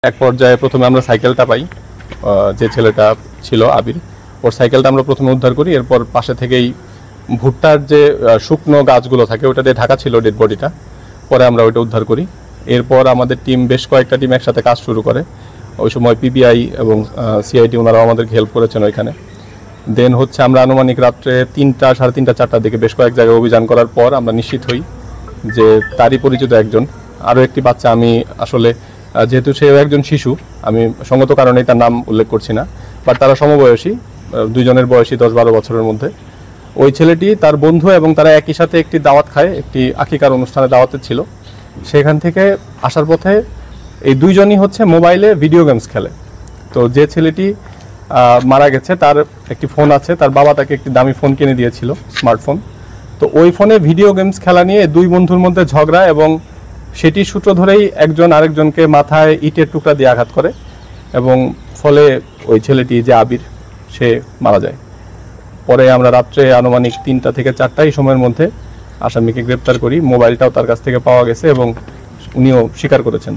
এক পর্যায়ে প্রথমে আমরা সাইকেলটা পাই, যে ছেলেটা ছিল আবির, ওর সাইকেলটা আমরা প্রথমে উদ্ধার করি। এরপর পাশে থেকেই ভুট্টার যে শুকনো গাছগুলো থাকে ওটা দিয়ে ঢাকা ছিল ডেড বডিটা, পরে আমরা ওইটা উদ্ধার করি। এরপর আমাদের টিম, বেশ কয়েকটা টিম একসাথে কাজ শুরু করে। ওই সময় পিবিআই এবং সিআইডি ওনারাও আমাদেরকে হেল্প করেছেন ওইখানে। দেন হচ্ছে আমরা আনুমানিক রাত্রে 3টা, সাড়ে 3টা, 4টার দিকে বেশ কয়েক জায়গায় অভিযান করার পর আমরা নিশ্চিত হই যে তারই পরিচিত একজন, আরও একটি বাচ্চা, আমি আসলে যেহেতু সেও একজন শিশু, আমি সঙ্গত কারণেই তার নাম উল্লেখ করছি না, বাট তারা সমবয়সী, দুজনের বয়সী 10-12 বছরের মধ্যে। ওই ছেলেটি, তার বন্ধু এবং তারা একই সাথে একটি দাওয়াত খায়, একটি আকিকার অনুষ্ঠানে দাওয়াতে ছিল। সেখান থেকে আসার পথে এই দুইজনই হচ্ছে মোবাইলে ভিডিও গেমস খেলে। তো যে ছেলেটি মারা গেছে তার একটি ফোন আছে, তার বাবা তাকে একটি দামি ফোন কিনে দিয়েছিল, স্মার্টফোন। তো ওই ফোনে ভিডিও গেমস খেলা নিয়ে দুই বন্ধুর মধ্যে ঝগড়া, এবং সেটির সূত্র ধরেই একজন আরেকজনকে মাথায় ইটের টুকরা দিয়ে আঘাত করে, এবং ফলে ওই ছেলেটি, যে আবির, সে মারা যায়। পরে আমরা রাত্রে আনুমানিক 3টা থেকে 4টা এই সময়ের মধ্যে আসামিকে গ্রেপ্তার করি। মোবাইলটাও তার কাছ থেকে পাওয়া গেছে এবং উনিও স্বীকার করেছেন।